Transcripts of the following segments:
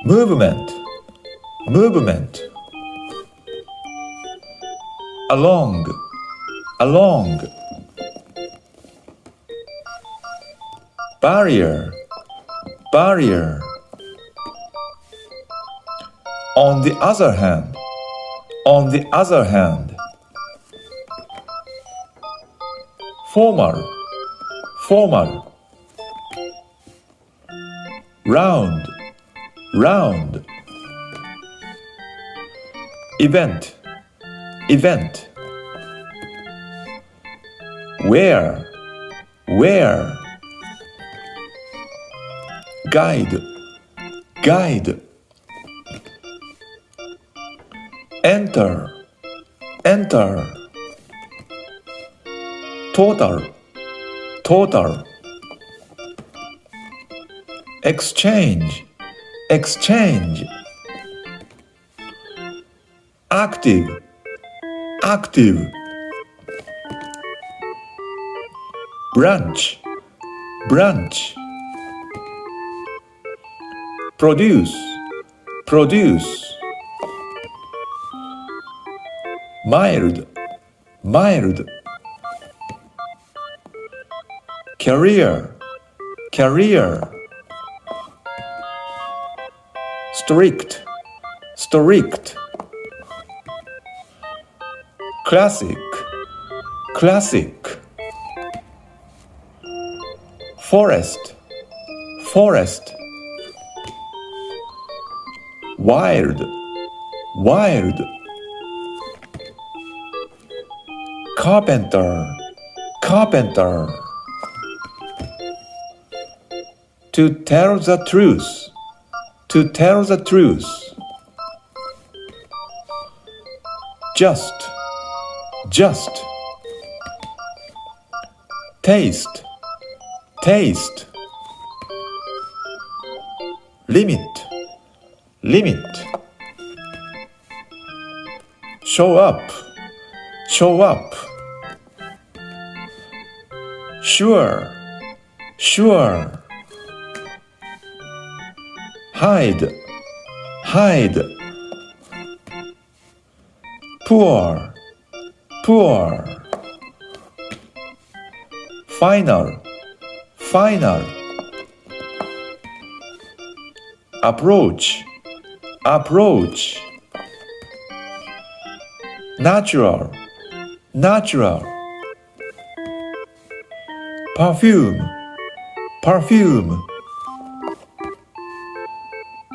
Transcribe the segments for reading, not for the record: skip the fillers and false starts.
movement, movement, along, along, barrier, barrier, on the other hand, on the other hand, formal, formal, round, round, event, event, where, where, guide, guide, enter, enter, total, total, exchange, exchange, active, active, branch, branch, produce, produce, mild, mild, career, career, strict, strict, classic, classic, forest, forest, wild, wild, carpenter, carpenter, to tell the truth, to tell the truth, just, just, taste, taste, limit, limit, show up, show up, sure, sure, hide, hide, poor, poor, final, final, approach, approach, natural, natural, perfume, perfume,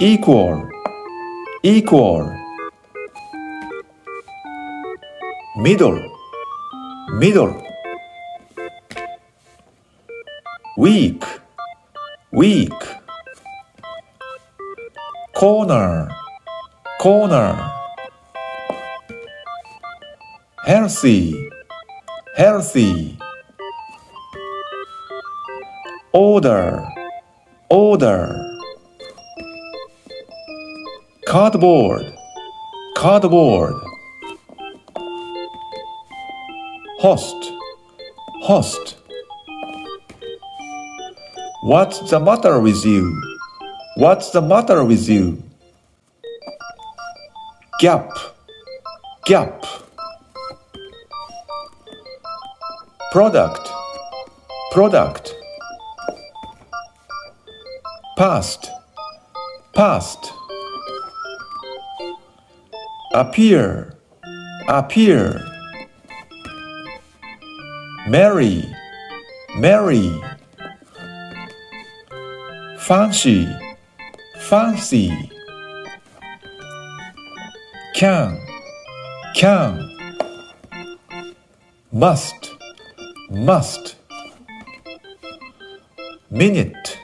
equal, equal, middle, middle, weak, weak, corner, corner, healthy, healthy, order, order, cardboard, cardboard, host, host, what's the matter with you? What's the matter with you? Gap, gap, product, product, past, past, appear, appear, marry, marry, fancy, fancy, can, must, must, minute,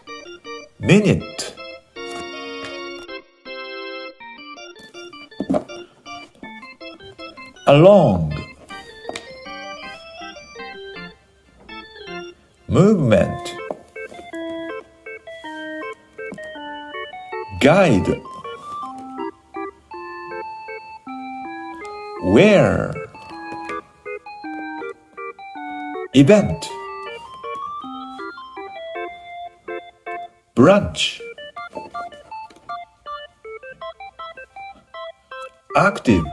minute, along, movement, guide, where, event, branch, active,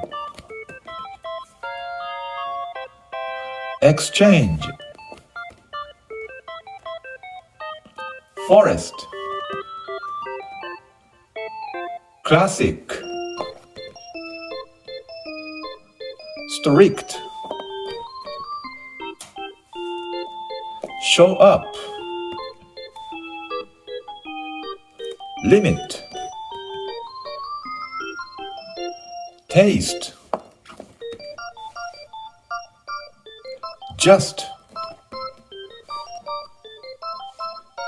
exchange, forest, classic, strict, show up, limit, taste, just,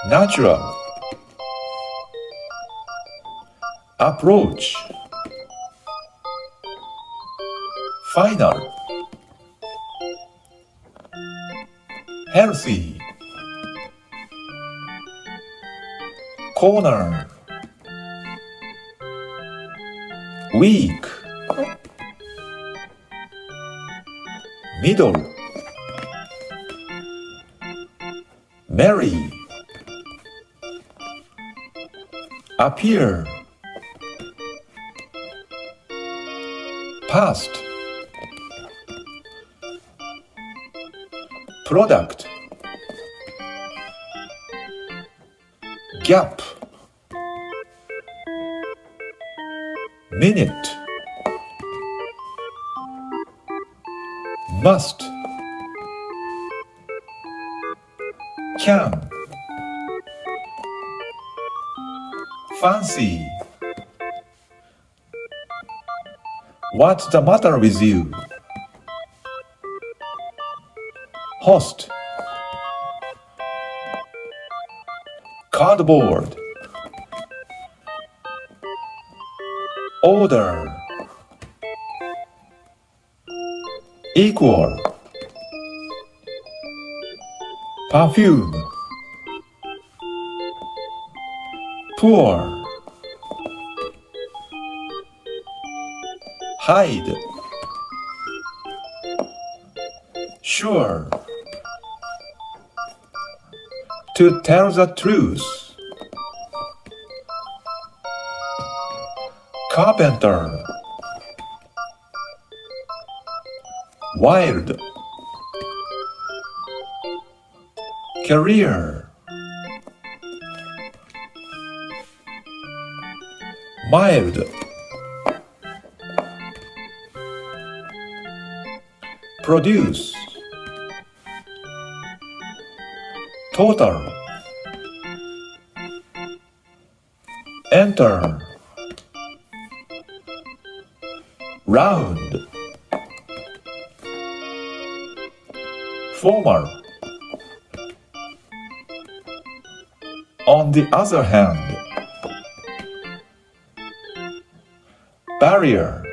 natural, approach, final, healthy, corner, weak, middle, merry, appear, past, product, gap, minute, must, can, fancy, what's the matter with you, host, cardboard, order, equal, perfume, poor, hide, sure, to tell the truth, carpenter, wild, career, mild, produce, total, enter, round, formal. On the other hand, barrier,